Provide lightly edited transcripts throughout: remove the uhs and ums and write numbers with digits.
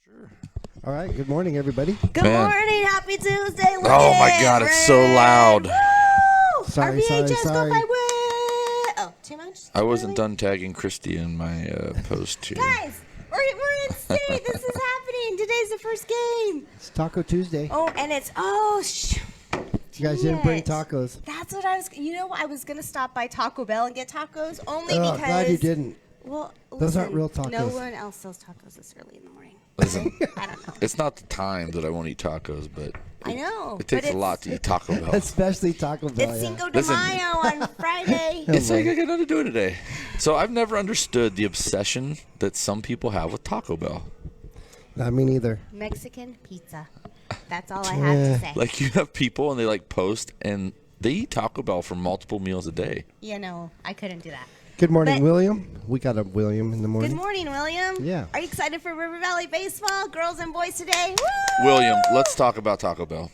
Sure. All right. Good morning, everybody. Good Man. morning. Happy Tuesday. Look Oh, my at God, it, it's so Red. loud. Woo! Sorry, Our VHS sorry. go by Oh, too much? I wasn't Really? done tagging Christy in my post here. Guys, we're in state. This is happening. Today's the first game. It's Taco Tuesday. Oh, and it's, You guys didn't bring tacos. That's what I was, I was going to stop by Taco Bell and get tacos only Oh, because. glad you didn't. Well, Those aren't listen, real tacos. No one else sells tacos this early in the morning. Listen, I don't know. it's not the time that I won't eat tacos, but I know. it takes but a lot to eat Taco Bell. Especially Taco Bell. It's yeah. Cinco de Listen. Mayo on Friday. It's like I got nothing to do today. So I've never understood the obsession that some people have with Taco Bell. Not me neither. Mexican pizza. That's all I have to say. Like you have people and they like post and they eat Taco Bell for multiple meals a day. I couldn't do that. Good morning, But- William. We got a William in the morning. Good morning, William. Yeah. Are you excited for River Valley baseball, girls and boys today? Woo! William, let's talk about Taco Bell.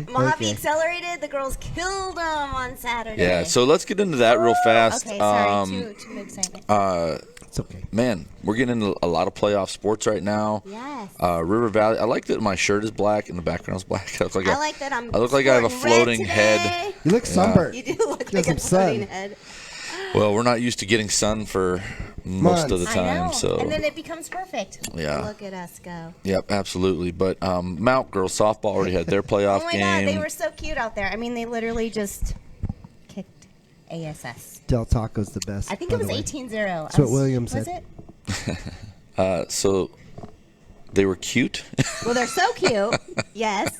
Mojave Okay. accelerated. The girls killed them on Saturday. Yeah, so let's get into that real fast. Okay, sorry. Too excitement. It's okay. Man, we're getting into a lot of playoff sports right now. Yes. River Valley. I like that my shirt is black and the background's black. I look like I like that I'm I look like I have a sporting red floating today. head. You look sunburnt. You do look Get like a some sun. floating head. Well, we're not used to getting sun for most of the Months. time, I know. so And then it becomes perfect. Yeah. Look at us go. yep, absolutely. But Mount girls softball already had their playoff Oh my game. God, they were so cute out there. I mean, they literally just kicked ASS. Del Taco's the best. I think by it was the way. 18-0. That's what William said. Was it? So they were cute. Well, they're so cute. Yes.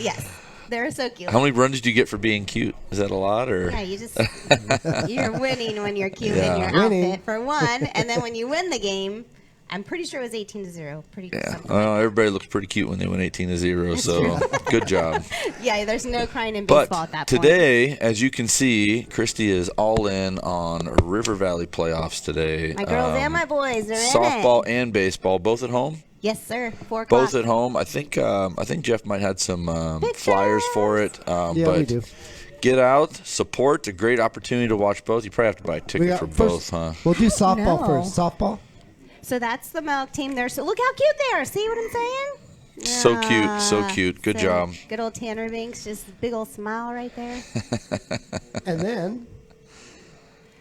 Yes. They're so cute. How many runs did you get for being cute? Is that a lot or? Yeah, you're winning when you're cute Yeah. in your Winning. outfit, for one. And then when you win the game, I'm pretty sure it was 18-0. Yeah, Something well, like everybody looks pretty cute when they win 18-0. So good job. that. Yeah, there's no crying in baseball But at that today, as you can see, Christy is all in on River Valley playoffs today. point. My girls and my boys are softball in it. and baseball, both at home. Yes, sir. 4 o'clock. Both at home. I think Jeff might have some flyers for it. Yeah, but we do. get out, support. A great opportunity to watch both. You probably have to buy a We ticket got for first- both, huh? We'll do softball No. first. Softball? So that's the milk team there. So look how cute they are. See what I'm saying? So cute, so cute. Good job. Good old Tanner Binks, just a big old smile right there. And then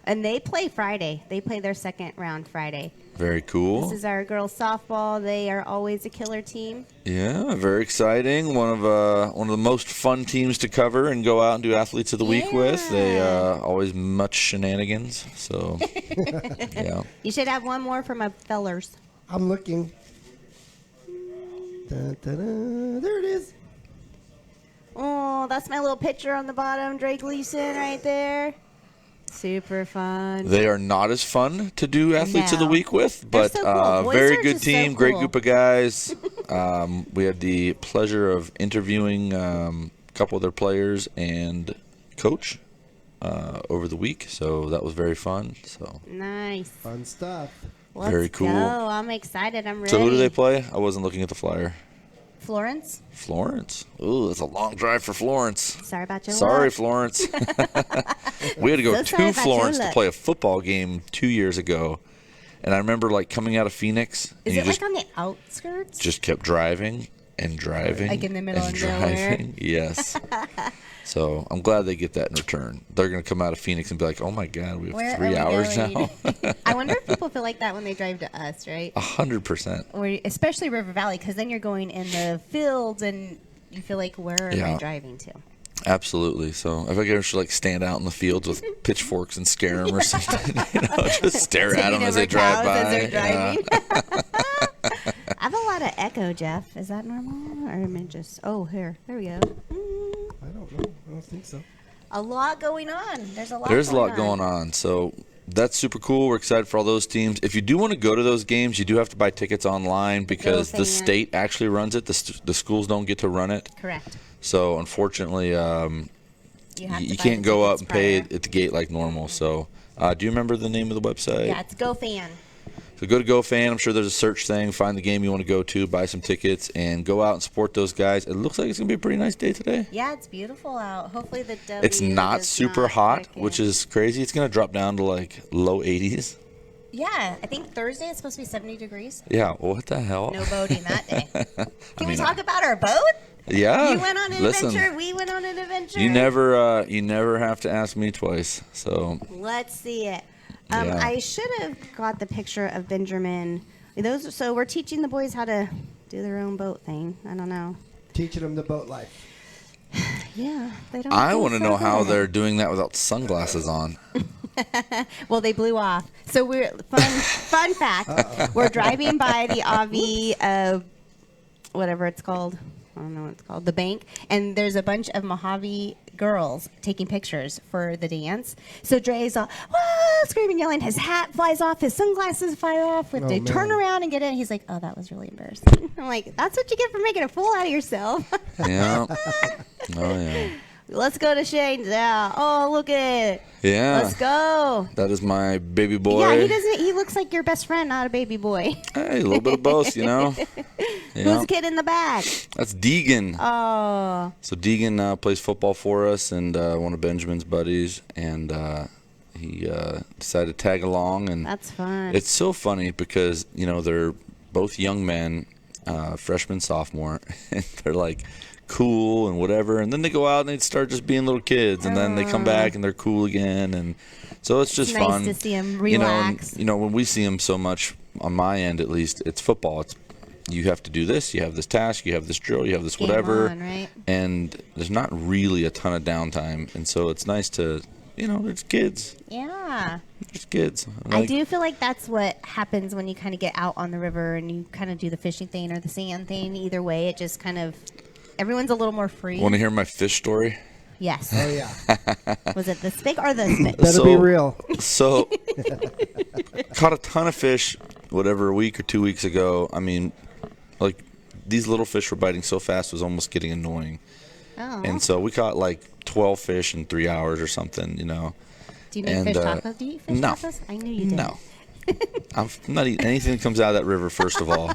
And they play Friday. They play their second round Friday. Very cool. This is our girls softball. They are always a killer team. Yeah, very exciting. One of the most fun teams to cover and go out and do athletes of the week with. They Yeah. always much shenanigans. So yeah, You should have one more for my fellers. I'm looking. Dun, dun, dun. There it is. Oh, that's my little picture on the bottom. Drake Gleason right there. Super fun. they are not as fun to do athletes of the No. week with, They're but so cool. Boys very are good just so team, great cool. group of guys. We had the pleasure of interviewing a couple of their players and coach over the week, so that was very fun. So Nice. Fun stuff. Let's Very cool. go. I'm excited. I'm ready. so who do they play? I wasn't looking at the flyer. Florence. Florence. Ooh, that's a long drive for Florence. Sorry about your Sorry, luck. Florence. We had to go So sorry to about your Florence to luck. play a football game 2 years ago, and I remember like coming out of Phoenix, and Is you it just like on the outskirts? just kept driving and driving, Like in the middle and of nowhere? driving. Yes. So I'm glad they get that in return. They're gonna come out of Phoenix and be like, "Oh my God, we have Where 3 are we hours going? now." I wonder if people feel like that when they drive to us, right? 100%. Or especially River Valley, because then you're going in the fields and you feel like, where am Yeah. I driving to? Absolutely. So I think I should like stand out in the fields with pitchforks and scare them or something. Just stare at them Taking as they over drive cows by. as they're Yeah. driving. I have a lot of echo, Jeff. Is that normal? Or am I just... Oh, here. There we go. I don't know. I don't think so. A lot going on. There's a lot There's a lot going on. So that's super cool. We're excited for all those teams. If you do want to go to those games, you do have to buy tickets online because the fan. state actually runs it. The schools don't get to run it. Correct. So unfortunately, You, have to you buy can't the go up tickets and pay prior. at the gate like normal. So do you remember the name of the website? Yeah, it's GoFan. So go to GoFan. I'm sure there's a search thing. Find the game you want to go to, buy some tickets, and go out and support those guys. It looks like it's going to be a pretty nice day today. Yeah, it's beautiful out. Hopefully the W It's not does super not hot, break in. which is crazy. It's going to drop down to like low 80s. Yeah, I think Thursday is supposed to be 70 degrees. Yeah, what the hell? No boating that day. Can we mean, talk about our boat? Yeah. You went on an listen, adventure. We went on an adventure. You never have to ask me twice. So Let's see it. Yeah. I should have got the picture of Benjamin. So we're teaching the boys how to do their own boat thing. I don't know. Teaching them the boat life. Yeah, they don't. I do want to so know how good. they're doing that without sunglasses on. Well, they blew off. So we're fun fact. We're driving by the Avi, whatever it's called. I don't know what it's called. The bank, and there's a bunch of Mojave girls taking pictures for the dance. So Dre's all screaming, yelling. His hat flies off. His sunglasses fly off. We have to turn around and get in. He's like, "Oh, that was really embarrassing." I'm like, "That's what you get for making a fool out of yourself." Yeah. Oh yeah. Let's go to Shane's now. Oh, look at it. Yeah. Let's go. That is my baby boy. Yeah, he doesn't. He looks like your best friend, not a baby boy. Hey, a little bit of both, you know. Who's Yeah. the kid in the back? That's Deegan. Oh, So Deegan plays football for us, and one of Benjamin's buddies, and he decided to tag along, and that's fun. it's so funny because they're both young men, freshman, sophomore, and they're like cool and whatever, and then they go out and they start just being little kids, and then they come back and they're cool again, and so it's just nice fun to see him You know, relax. and, when we see them so much on my end, at least, it's football. It's you have to do this, you have this task, you have this drill, you have this Game whatever, on, right? and there's not really a ton of downtime, and so it's nice to there's kids. Yeah. There's kids. I do feel like that's what happens when you kind of get out on the river and you kind of do the fishing thing or the sand thing. Either way, it just kind of everyone's a little more free. Want to hear my fish story? Yes. Oh yeah. Was it this big or this big? Better be real. So, caught a ton of fish, whatever, a week or 2 weeks ago. I mean, like, these little fish were biting so fast it was almost getting annoying. Oh. And so we caught like 12 fish in 3 hours or something, Do you make and, fish tacos? Do you eat fish no. tacos? I knew you did. No. I'm not eating anything that comes out of that river, first of all.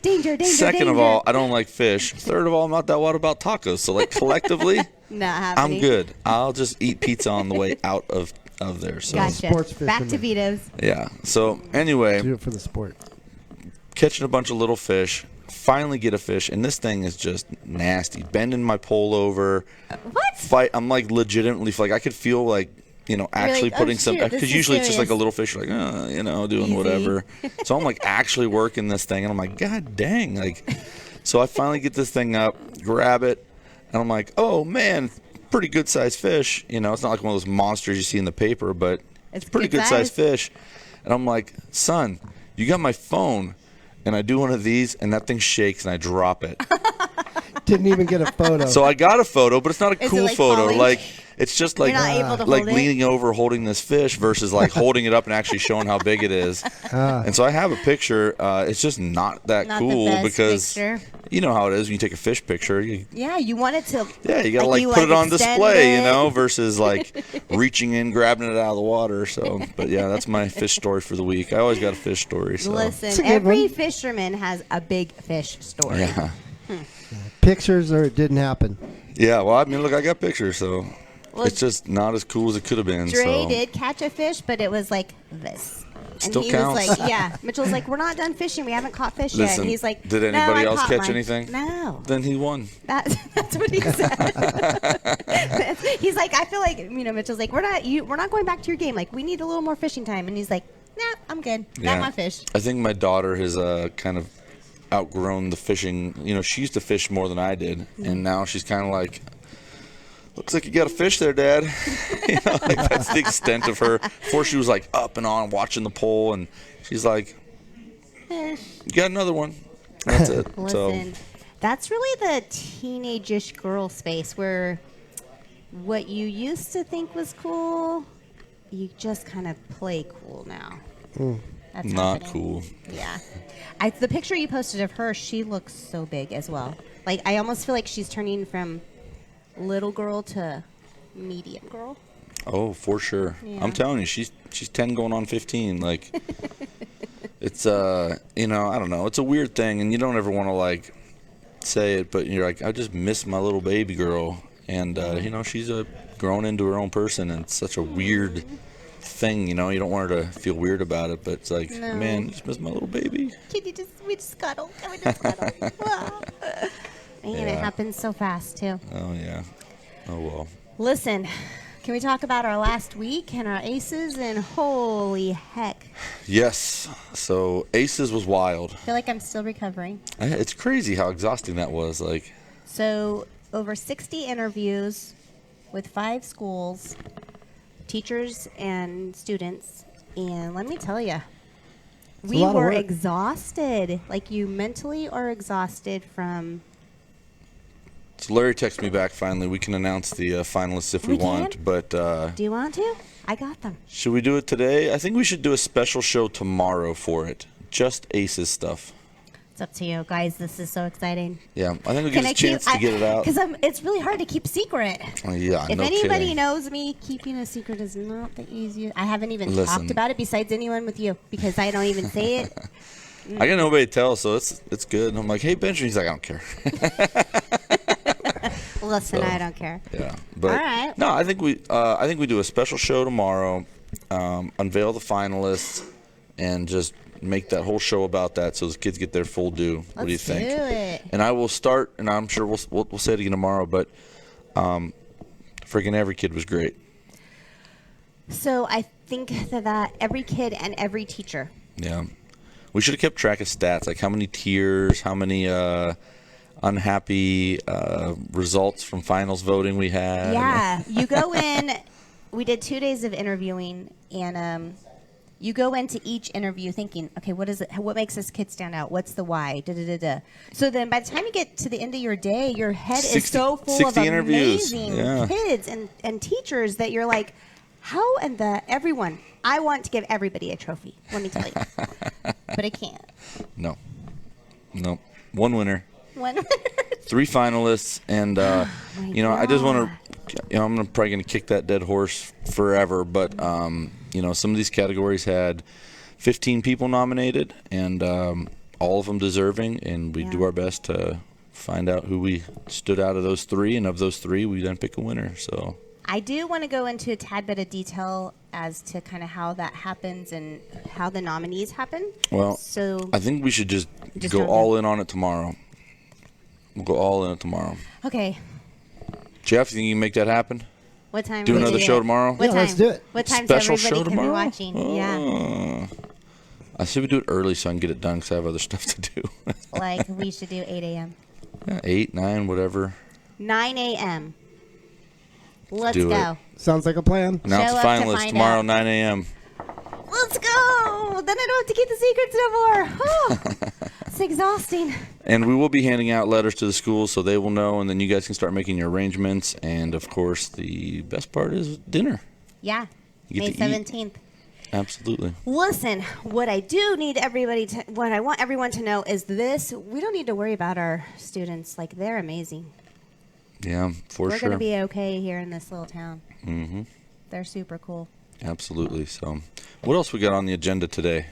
Danger, danger, Second danger. of all, I don't like fish. Third of all, I'm not that wild about tacos. So, like, collectively, Not happening. I'm good. I'll just eat pizza on the way out of there. So, Gotcha. Sports Back to fisherman. Vito's. yeah. So, anyway, Do it for the sport. catching a bunch of little fish. Finally get a fish, and this thing is just nasty. Bending my pole over. What? I'm like legitimately like I could feel like actually like, oh, putting some shoot, this because is usually it's just like a serious. little fish like doing Easy. whatever. So I'm like actually working this thing, and I'm like, God dang, like. So I finally get this thing up, grab it, and I'm like, oh man, pretty good sized fish. It's not like one of those monsters you see in the paper, but It's it's pretty good good sized size. fish. And I'm like, son, you got my phone. And I do one of these, and that thing shakes, and I drop it. Didn't even get a photo. So I got a photo, but it's not a Is it, cool like, photo. falling? Like it's just like You're not able to like hold it? leaning over, holding this fish, versus like holding it up and actually showing how big it is. And so I have a picture. It's just not that Not the cool best because picture. you know how it is when you take a fish picture. You You want it to. you gotta like you, put it on extend display, it. versus like reaching in, grabbing it out of the water. So, but yeah, that's my fish story for the week. I always got a fish story. So. It's a Listen, good every one. fisherman has a big fish story. Yeah. Pictures or it didn't happen. Yeah, well, I mean, look, I got pictures, so Well, it's just not as cool as it could have been. Dre so. did catch a fish, but it was like this. And Still he counts. was like, yeah. Mitchell's like, we're not done fishing. We haven't caught fish yet. Listen, And he's like, did "No, anybody I else caught catch mine." anything? No. Then he won. That's what he said. He's like, I feel like Mitchell's like, we're not going back to your game. Like, we need a little more fishing time. And he's like, nah, I'm good. Got my fish. I think my daughter has kind of outgrown the fishing. She used to fish more than I did, and now she's kind of like, looks like you got a fish there, Dad. Like that's the extent of her. Before she was like up and on watching the pole, and she's like, Eh. you got another one. That's it. Listen, that's really the teenage-ish girl space where what you used to think was cool, you just kind of play cool now. That's Not happening. cool. Yeah. The picture you posted of her, she looks so big as well. Like, I almost feel like she's turning from little girl to medium girl. Oh, for sure. Yeah. I'm telling you, she's 10 going on 15. Like, it's I don't know. It's a weird thing, and you don't ever want to like say it, but you're like, I just miss my little baby girl, and she's grown into her own person, and it's such a weird thing, you know. You don't want her to feel weird about it, but it's like, No. man, just miss my little baby. We just cuddle. We just cuddle. Wow. Man, it Yeah. happens so fast too. Oh yeah. Oh well. Listen, can we talk about our last week and our aces? And holy heck, Yes. So Aces was wild. I feel like I'm still recovering. It's crazy how exhausting that was. Like, So over 60 interviews with 5 schools, teachers and students, and let me tell you, we lot of were work. exhausted. Like, you mentally are exhausted from. so Larry texted me back finally. We can announce the finalists if we We can? want, but Do you want to? I got them. should we do it today? I think we should do a special show tomorrow for it. Just Aces stuff. It's up to you, guys. This is so exciting. Yeah, I think we give us a chance to get it out. Because it's really hard to keep secret. Yeah, If no anybody kidding. knows me, keeping a secret is not the easiest. I haven't even Listen. talked about it besides anyone with you because I don't even say it. I got nobody to tell, so it's good. And I'm like, hey, Benjamin. He's like, I don't care. Listen, So, I don't care. Yeah, but All right. no, I think we do a special show tomorrow, unveil the finalists, and just make that whole show about that, so the kids get their full due. What do you Let's think? do it. And I will start, and I'm sure we'll say it again tomorrow, but freaking every kid was great. So I think that every kid and every teacher. Yeah, we should have kept track of stats, like how many tears, how many unhappy results from finals voting we had. Yeah, you go in. We did 2 days of interviewing, and you go into each interview thinking, okay, what is it? What makes this kid stand out? What's the why? Da da da da. So then, by the time you get to the end of your day, your head is 60 so full of 60 interviews. amazing Yeah. kids and teachers that you're like, how in the everyone? I want to give everybody a trophy. Let me tell you, but I can't. No, one winner. One. 3 finalists, and I just want to, I'm probably going to kick that dead horse forever, but some of these categories had 15 people nominated, and all of them deserving, and we do Yeah. our best to find out who we stood out of those 3, and of those 3, we then pick a winner. So I do want to go into a tad bit of detail as to kind of how that happens and how the nominees happen. Well, So I think we should just Just go jump all in on it tomorrow. We'll go all in it tomorrow. okay, Jeff, you think you can make that happen? what time? Do are we another doing show it? tomorrow? What Yeah, time? let's do it. What time Special so everybody show can tomorrow? be watching? Yeah, I say we do it early so I can get it done because I have other stuff to do. like we should do 8 a.m. 8, 9, whatever. 9 a.m. Let's Do go. it. Sounds like a plan. Announce Show the up to finalists find tomorrow, out. 9 a.m. Let's go. Then I don't have to keep the secrets no more. Oh, it's exhausting. And we will be handing out letters to the schools so they will know, and then you guys can start making your arrangements. And, of course, the best part is dinner. Yeah, You May get to eat. 17th. Absolutely. Listen, what I do need what I want everyone to know is this: we don't need to worry about our students. Like, they're amazing. Yeah, for We're sure. gonna be okay here in this little town. Mm-hmm. They're super cool. Absolutely. So, what else we got on the agenda today?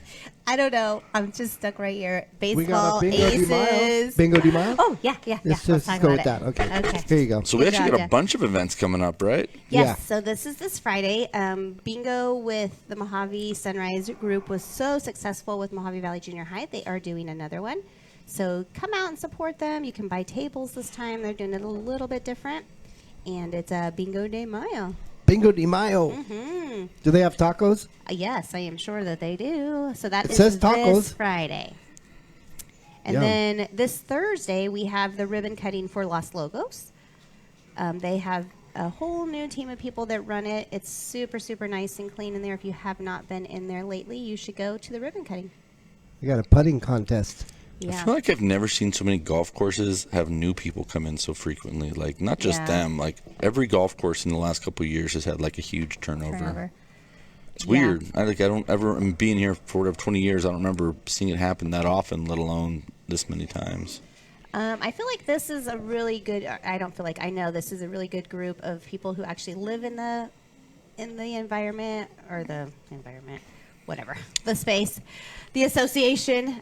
I don't know. I'm just stuck right here. We Baseball, got a bingo de Mayo. aces. Bingo de Mayo? Oh yeah. Let's Let's just talk go about with that. Okay. Okay. Here you go. So we Good actually job, got a Jeff. bunch of events coming up, right? Yes. Yeah. So this is this Friday. Bingo with the Mojave Sunrise Group was so successful with Mojave Valley Junior High. They are doing another one. So come out and support them. You can buy tables this time. They're doing it a little bit different. And it's a Bingo de Mayo. Bingo de Mayo. Mm-hmm. Do they have tacos? Yes, I am sure that they do. So that It is says this tacos. Friday. And Yum. then this Thursday, we have the ribbon cutting for Los Logos. They have a whole new team of people that run it. It's super, super nice and clean in there. If you have not been in there lately, you should go to the ribbon cutting. We got a putting contest. I Yeah. feel like I've never seen so many golf courses have new people come in so frequently. Like, not just Yeah. them. Like, every golf course in the last couple of years has had, like, a huge turnover. Turnover. It's Yeah. weird. I don't ever, I'm being here for whatever 20 years, I don't remember seeing it happen that often, let alone this many times. I feel like this is a really good. I don't feel like I know this is a really good group of people who actually live in the environment or the environment, whatever the space, the association.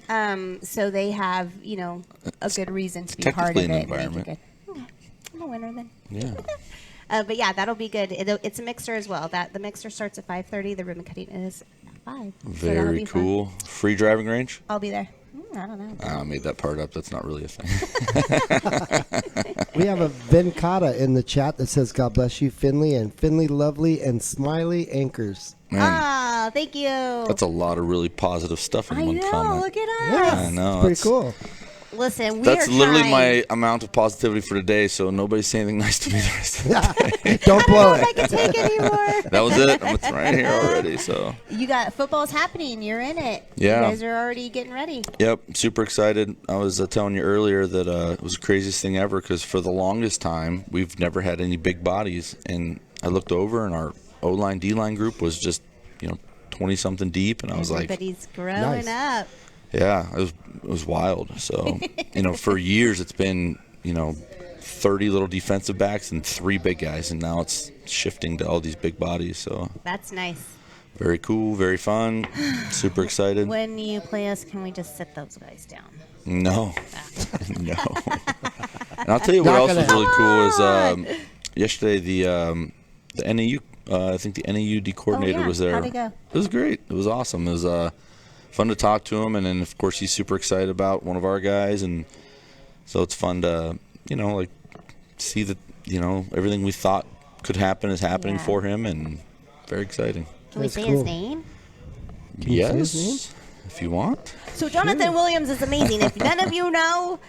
So they have a good reason to be part of technically it. an and make it environment. good. Okay, I'm a winner then. Yeah. But yeah, that'll be good. It's a mixer as well. The mixer starts at 5:30. The ribbon cutting is at 5. So that'll Very be fun. cool. Free driving range? I'll be there. I don't know. I made that part up. That's not really a thing. We have a Venkata in the chat that says, God bless you, Finley, and Finley Lovely and Smiley Anchors. Man, Ah, thank you. that's a lot of really positive stuff in I one know. comment. Look at us. Yeah, I know, it's pretty it's- cool. Listen, we That's are literally trying. my amount of positivity for today, so nobody's saying anything nice to me the rest of the day. Don't blow I don't know if I it. can take anymore. That was it. I'm right here already, so. You got football's happening. You're in it. Yeah. You guys are already getting ready. Yep, super excited. I was telling you earlier that it was the craziest thing ever because for the longest time, we've never had any big bodies. And I looked over and our O-line, D-line group was just, 20-something deep. And I was like, Everybody's growing Nice. up. yeah, it was wild. So, for years it's been, 30 little defensive backs and 3 big guys. And now it's shifting to all these big bodies. So That's nice. very cool, very fun, super excited. When you play us, can we just sit those guys down? No, no. And I'll tell you what Not else was gonna- really cool is yesterday the NAU. I think the NAUD coordinator yeah. was there. How'd it go? It was great. It was awesome. It was fun to talk to him, and then of course he's super excited about one of our guys, and so it's fun to see that everything we thought could happen is happening Yeah. for him, and very exciting. Can we That's say cool. his name? Can you say Yes, his name? if you want. So Jonathan Williams is amazing. If none of you know,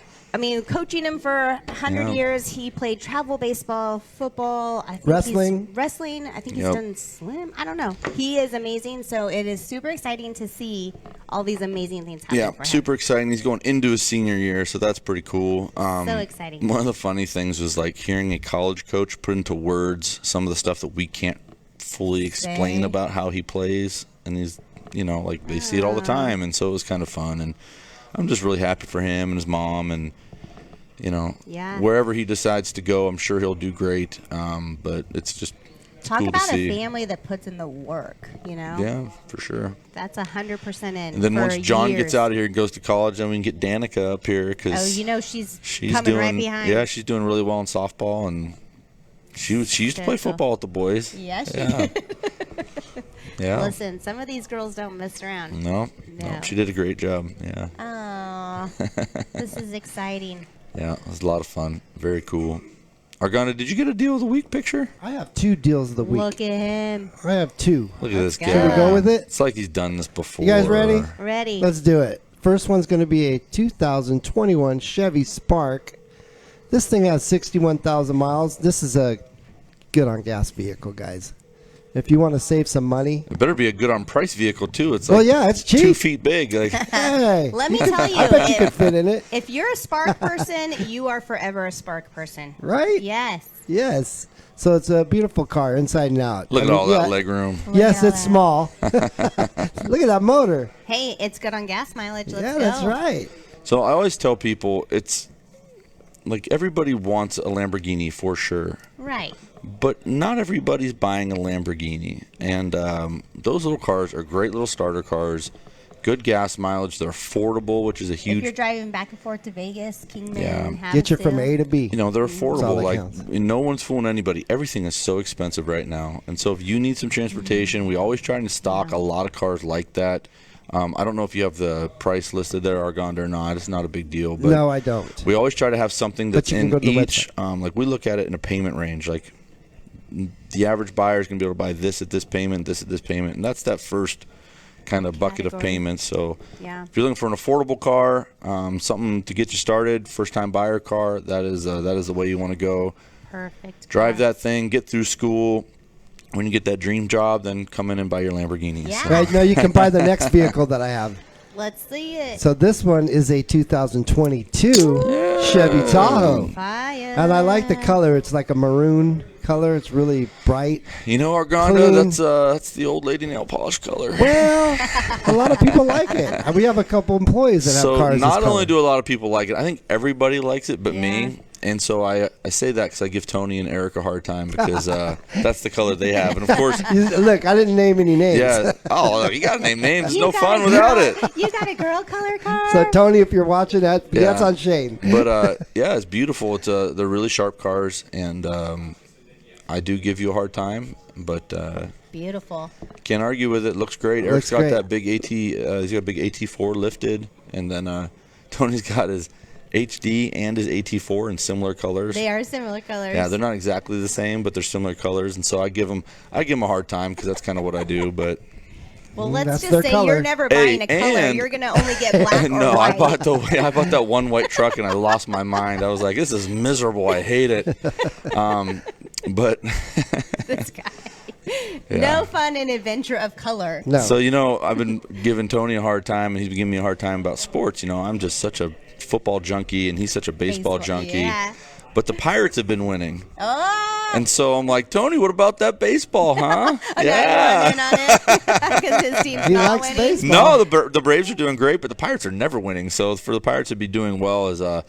coaching him for 100 Yeah. years, he played travel baseball, football, I think Wrestling. wrestling. I think he's Yep. done swim. I don't know. He is amazing. So it is super exciting to see all these amazing things happen Yeah, for him. super exciting. He's going into his senior year, so that's pretty cool. So exciting. One of the funny things was like hearing a college coach put into words some of the stuff that we can't fully explain Say. about how he plays, and he's they see it all the time, and so it was kind of fun. And I'm just really happy for him and his mom, and Yeah. wherever he decides to go, I'm sure he'll do great. But it's just Talk cool about to see. a family that puts in the work, Yeah, for sure. That's 100% in. And then for once John years. gets out of here and goes to college, then we can get Danica up here because she's she's coming doing right behind. yeah, she's doing really well in softball, and she used to play Very cool. football with the boys. Yeah, she Yeah. Yeah. Listen, some of these girls don't mess around. No, No. she did a great job. Yeah, Oh, this is exciting. yeah, it was a lot of fun. Very cool. Argana, did you get a deal of the week picture? I have 2 deals of the week. Look at him. I have 2. Look at this go. guy. Should we go with it? It's like he's done this before. You guys ready? Ready. Let's do it. First one's going to be a 2021 Chevy Spark. This thing has 61,000 miles. This is a good on gas vehicle, guys. If you want to save some money. It better be a good on price vehicle too. It's Well, like yeah, it's 2 cheap. feet big. Like Hey, Let me tell you, I bet you could fit in it, if you're a Spark person, you are forever a Spark person. right? Yes. Yes. So it's a beautiful car inside and out. look I at mean, all yeah, that leg room. Yes, Look at it's that. small. Look at that motor. Hey, it's good on gas mileage. Let's Yeah, go. that's right. So I always tell people it's like everybody wants a Lamborghini for sure. Right. But not everybody's buying a Lamborghini. And those little cars are great little starter cars, good gas mileage. They're affordable, which is a If you're huge, driving back and forth to Vegas, Kingman, Yeah. Get you from Havasu. A to B. they're all affordable. that Like counts. no one's fooling anybody. Everything is so expensive right now. And so if you need some transportation, we always try to stock a lot of cars like that. I don't know if you have the price listed there, Argonda, or not. It's not a big deal. But No, I don't. we always try to have something But that's you can in go to the each. Like we look at it in a payment range. Like the average buyer is going to be able to buy this at this payment, this at this payment, and that's that first kind of bucket of Category. payments. So Yeah. if you're looking for an affordable car, something to get you started, first time buyer car, that is the way you want to go. Perfect. Drive car. that thing, get through school. When you get that dream job, then come in and buy your Lamborghini. Yeah. So- Right now, you can buy the next vehicle that I have. Let's see it. So this one is a 2022 Chevy Tahoe. Fire. And I like the color. It's like a maroon color. It's really bright. You know, Argonda, Clean. that's the old lady nail polish color. Well, a lot of people like it. And we have a couple employees that have So cars not this only color. do a lot of people like it, I think everybody likes it but Yeah. me. And so I say that because I give Tony and Eric a hard time because that's the color they have. And of course, Look, I didn't name any names. yeah. Oh, you got to name names. It's You no got fun a without girl- it. You got a girl color car? So Tony, if you're watching that, Yeah. that's on Shane. But yeah, it's beautiful. They're really sharp cars, and I do give you a hard time, but Beautiful. can't argue with it. Looks great. Looks Eric's got great. that big AT. He's got a big AT4 lifted, and then Tony's got his HD and his AT4 in similar colors. They are similar colors. Yeah, they're not exactly the same, but they're similar colors, and so I give him a hard time because that's kind of what I do. But Well, let's that's just their say color. you're never buying a color. and- You're going to only get black or no, white. I bought that one white truck and I lost my mind. I was like, this is miserable. I hate it. But This guy. Yeah. No fun and adventure of color. No. so I've been giving Tony a hard time, and he's been giving me a hard time about sports. I'm just such a football junkie, and he's such a baseball junkie. Yeah. But the Pirates have been winning, Oh. and so I'm like, Tony, what about that baseball, huh? Yeah. On it because his team's He not likes winning. baseball. No, the Braves are doing great, but the Pirates are never winning. So for the Pirates to be doing well as a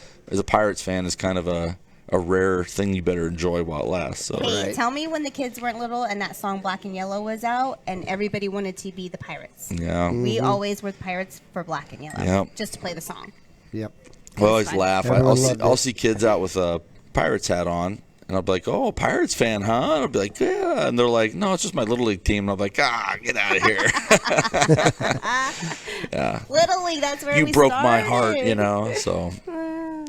Pirates fan is kind of a rare thing you better enjoy while it lasts. So Hey, Right. tell me when the kids weren't little and that song Black and Yellow was out and everybody wanted to be the Pirates. yeah. We always were the Pirates for Black and Yellow. Yep. Just to play the song. Yep. Well, I always fun. laugh. Everyone loved I'll it. see kids out with a Pirates hat on, and I'll be like, "Oh, Pirates fan, huh?" And I'll be like, "Yeah," and they're like, "No, it's just my little league team." And I'm like, get out of here! Yeah, Little League, that's where you we broke my heart, started. So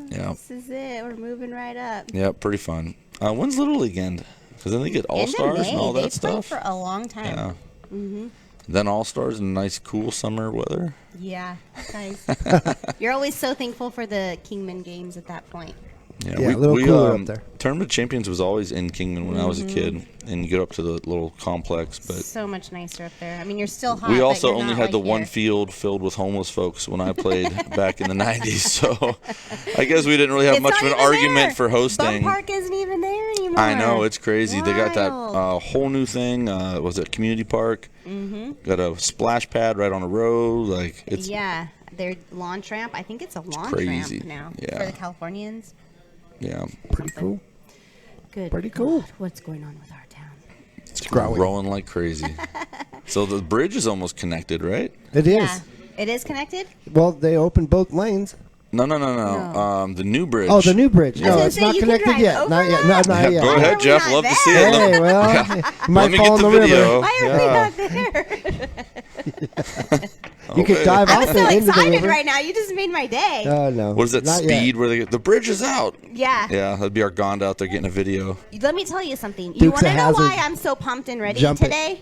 yeah, This is it. We're moving right up. yeah, pretty fun. When's Little League end? Because then they get All End of Stars May. and all They that played stuff. for a long time. Yeah. Then All Stars in nice, cool summer weather. Yeah, guys. You're always so thankful for the Kingman games at that point. Yeah, Yeah, a little cooler up there. Tournament of Champions was always in Kingman when I was a kid, and you get up to the little complex. But So much nicer up there. I mean, you're still hot. we but also you're only not had the like one here. field filled with homeless folks when I played back in the 90s. So I guess we didn't really have It's much not of an even argument there. for Bum hosting. Park isn't even there anymore. I know, it's crazy. They got that Wild. whole new thing. Was it Community Park? Mm-hmm. Got a splash pad right on a road. Like it's Yeah, their launch ramp. I think it's a launch crazy. ramp now Yeah. for the Californians. yeah, Pretty cool. Good. Pretty cool. God, what's going on with our town? it's growing. growing like crazy. So the bridge is almost connected, right? It is. Yeah, it is connected. Well, they opened both lanes. No. No. The new bridge. Oh, the new bridge. I was No, gonna it's say, not you can connected drive yet. over Not yet. that? Not Yeah, yet. go Why ahead, are we Jeff. not Love to there? see it. Hey, well, you might Let me fall get in the the river. video. Why are Yeah. we not there? You could Okay. dive I'm off so it into the excited river. right now. You just made my day. Oh no. What is that Not speed yet. where they get the bridge is out? Yeah. Yeah, that'd be our Gond out there getting a video. Let me tell you something. You Dukes want to of know why Hazzard. I'm so pumped and ready Jump it. today?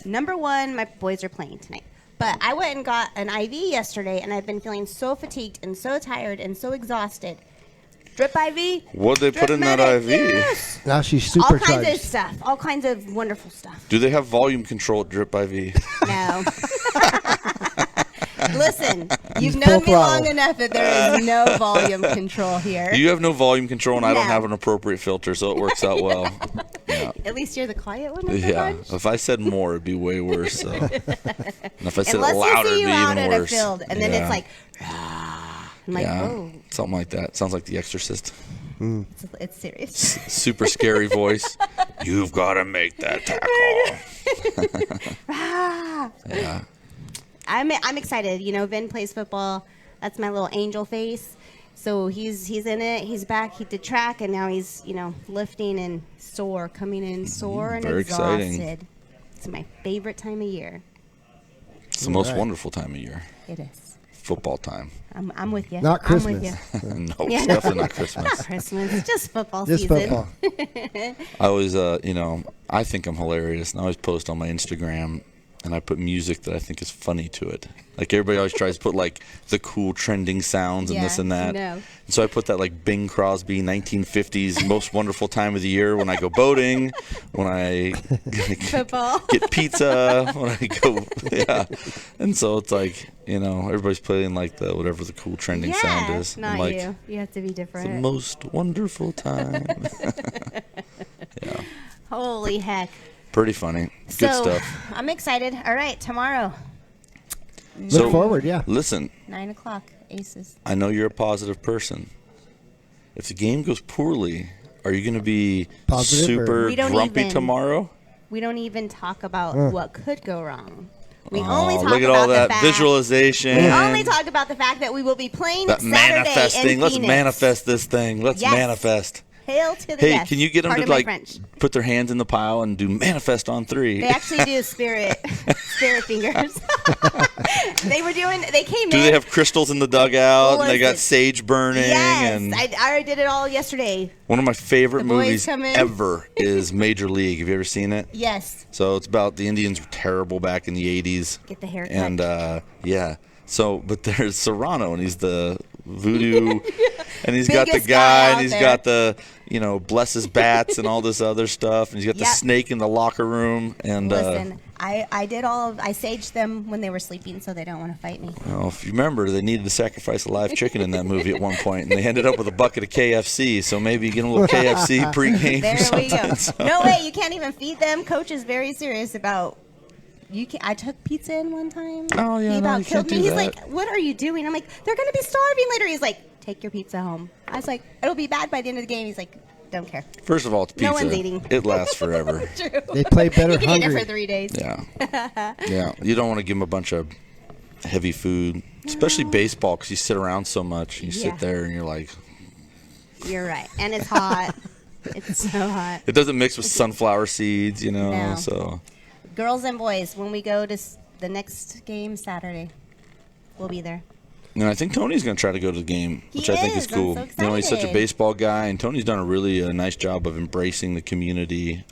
Number one, my boys are playing tonight. But I went and got an IV yesterday, and I've been feeling so fatigued and so tired and so exhausted. Drip IV. What'd they put Drip in that medic, IV? yes. Now she's All kinds of supercharged. stuff. All kinds of wonderful stuff. Do they have volume control at Drip IV? No. Listen, you've full known me throttle. long enough that there is no volume control here. You have no volume control, and I don't No. have an appropriate filter, so it works out well. Yeah. At least you're the quiet one of the Yeah. bunch. If I said more, it'd be way worse. So. And if I said Unless it louder, you see it'd you be out even at worse. a field, and then Yeah. it's like, I'm like, yeah, oh, something like that. Sounds like The Exorcist. it's serious. Super scary voice. You've got to make that tackle. Yeah. I'm excited. You know, Vin plays football. That's my little angel face. So he's in it. He's back. He did track, and now he's lifting and sore, coming in sore and Very exhausted. exciting. It's my favorite time of year. It's the most Right. wonderful time of year. It is. Football time. I'm with you. Not I'm with Christmas. you. No, Yeah. definitely not Christmas. Not Christmas. It's just football Just season. football. I always, I think I'm hilarious, and I always post on my Instagram, and I put music that I think is funny to it. Like everybody always tries to put like the cool trending sounds and Yeah, this and that. no. And so I put that like Bing Crosby 1950s most wonderful time of the year when I go boating, when I Football. get pizza, when I go, yeah. And so it's like, everybody's playing like the whatever the cool trending sound Yeah, is. not I'm like, you. You have to be the different. most wonderful time. Yeah, Holy heck. pretty funny. Good So, stuff. I'm excited. All right, tomorrow, Look forward, yeah. Listen, 9:00, Aces. I know you're a positive person. If the game goes poorly, are you going to be Positive super We don't grumpy even- tomorrow? We don't even talk about what could go wrong. We only Oh, talk look at about all that the fact. visualization. We only talk about the fact that we will be playing That Saturday manifesting. in Let's Phoenix. manifest this thing. Let's Yes. manifest. Hail to the Hey, yes. can you get them Pardon to my like French. put their hands in the pile and do manifest on 3? They actually do spirit fingers. They came Do in. they have crystals in the dugout and they got Listen. sage burning? Yes, And I already did it all yesterday. one of my favorite The boys movies come in. ever is Major League. Have you ever seen it? Yes, So it's about the Indians were terrible back in the 80s. get the haircut. And yeah. So, but there's Serrano, and he's the voodoo, and he's got the Biggest guy guy, out and he's there. got the, bless his bats and all this other stuff, and he's got the Yep. snake in the locker room. And Listen, I saged them when they were sleeping, so they don't want to fight me. well, if you remember, they needed to sacrifice a live chicken in that movie at one point, and they ended up with a bucket of KFC. So maybe you get a little KFC pregame. There or we go. something. No way, you can't even feed them. Coach is very serious about. I took pizza in one time. Oh, yeah, he no, about you killed can't me. do He's that. like, "What are you doing?" I'm like, "They're gonna be starving later." He's like, "Take your pizza home." I was like, "It'll be bad by the end of the game." He's like, "Don't care." First of all, it's pizza. No one's eating. It lasts forever. True. They play better You can eat it hungry. for 3 days. Yeah. Yeah. You don't want to give them a bunch of heavy food, especially baseball, because you sit around so much. You Yeah. sit there and you're like, You're right, and it's hot. It's so hot. it doesn't mix with sunflower seeds, No. so. Girls and boys, when we go to the next game Saturday, we'll be there. And I think Tony's going to try to go to the game, which I think is is. I'm cool. so He's such a excited. baseball guy, and Tony's done a really nice job of embracing the community,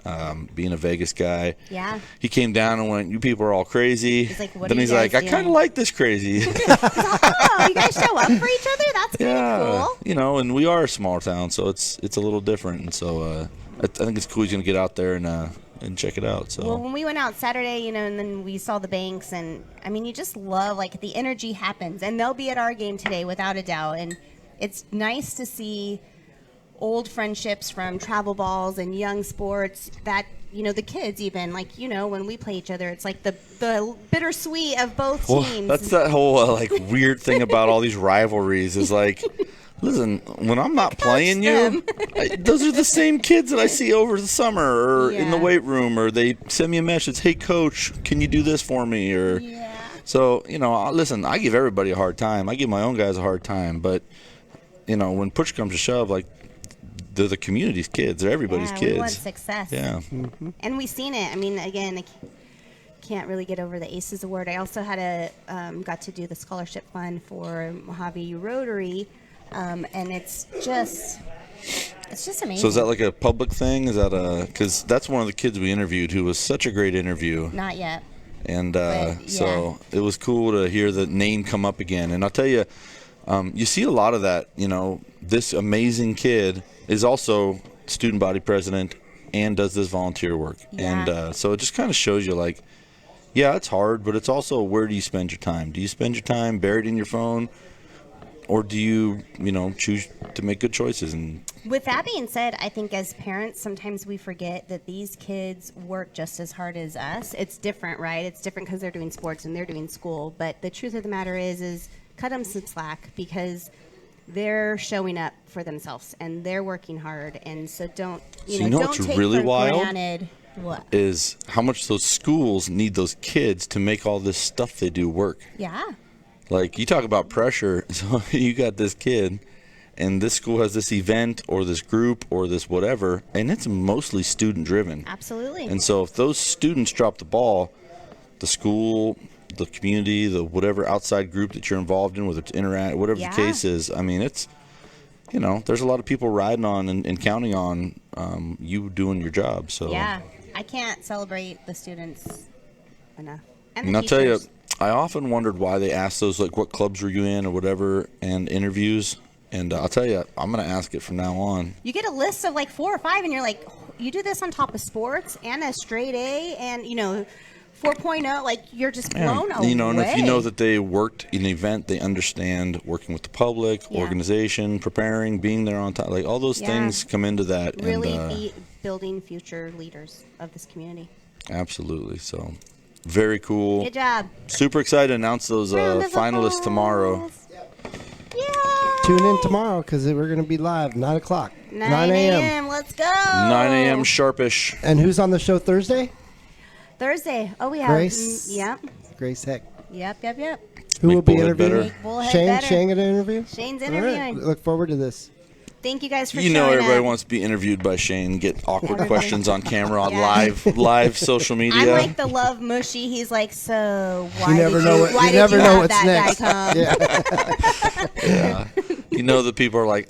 being a Vegas guy. Yeah. He came down and went, "You people are all crazy." He's like, "What then are he's you like, guys "I kind of doing?" like this crazy." Oh, you guys show up for each other? That's kind of cool. And we are a small town, so it's a little different. And so I think it's cool he's going to get out there and check it out. So Well, when we went out Saturday, and then we saw the banks, and I mean, you just love, like, the energy happens, and they'll be at our game today without a doubt. And it's nice to see old friendships from travel balls and young sports that, the kids even, like, when we play each other, it's like the bittersweet of both well, teams. that's that whole like weird thing about all these rivalries is like, listen, when I'm not playing you, those are the same kids that I see over the summer or in the Yeah. weight room, or they send me a message, "Hey, coach, can you do this for me?" Or Yeah. so, listen, I give everybody a hard time. I give my own guys a hard time, but when push comes to shove, like, they're the community's kids. They're everybody's Yeah, kids. we want success. Yeah. And we've seen it. I mean, again, I can't really get over the ACES Award. I also had got to do the scholarship fund for Mojave Rotary, and it's just amazing. So is that like a public thing? Is that because that's one of the kids we interviewed who was such a great interview. Not yet. And But, so it was cool to hear the name come up again. And I'll tell you, you see a lot of that. This amazing kid is also student body president and does this volunteer work. Yeah. And so it just kind of shows you, like, yeah, it's hard, but it's also, where do you spend your time? Do you spend your time buried in your phone, or do you, choose to make good choices? And With that being said, I think as parents, sometimes we forget that these kids work just as hard as us. It's different, right? It's different because they're doing sports and they're doing school. But the truth of the matter is cut them some slack, because they're showing up for themselves and they're working hard. And so don't what's take really for wild? granted what. is how much those schools need those kids to make all this stuff they do work. Yeah. Like, you talk about pressure. So you got this kid, and this school has this event or this group or this whatever, and it's mostly student driven. Absolutely. And so if those students drop the ball, the school, the community, the whatever outside group that you're involved in, whether it's Interact, whatever Yeah. the case is, I mean, it's, there's a lot of people riding on and counting on you doing your job. So Yeah. I can't celebrate the students enough. And the And I'll tell you, teachers. I often wondered why they asked those, like, what clubs were you in or whatever, and interviews. And I'll tell you, I'm going to ask it from now on. You get a list of like 4 or 5, and you're like, you do this on top of sports and a straight A and 4.0, like, you're just blown away. And if you know that they worked in an event, they understand working with the public, Yeah. organization, preparing, being there on time. Like, all those Yeah. things come into that. Really and, building future leaders of this community. absolutely. So, very cool. Good job. Super excited to announce those Round of finalists tomorrow. applause. Yay! Tune in tomorrow because we're going to be live 9 o'clock. 9 a.m. Let's go. 9 a.m. sharpish. And who's on the show Thursday? Thursday. Oh, we have. Grace. Yep. Grace Heck. Yep. Who Make will be Bullhead interviewing? better. Make Bullhead Shane. better. Shane going to interview? Shane's All right. interviewing. Look forward to this. Thank you guys for You showing know, everybody up. wants to be interviewed by Shane. Get awkward Everybody. questions on camera on Yeah. live social media. I'm like the love mushy. He's like, so why You never did know you, what- why you did never you know have what's that next. guy come? Yeah. You know the people are like,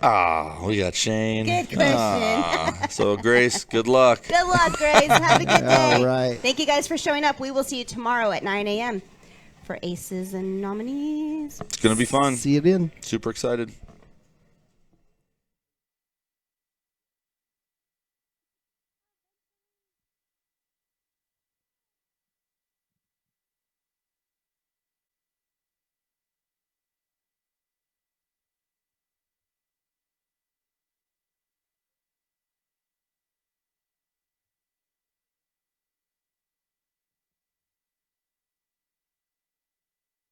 we got Shane. Good question. So Grace, good luck. Good luck, Grace. Have a good day. All right. Thank you guys for showing up. We will see you tomorrow at 9 a.m. for Aces and Nominees. It's gonna be fun. See you then. Super excited.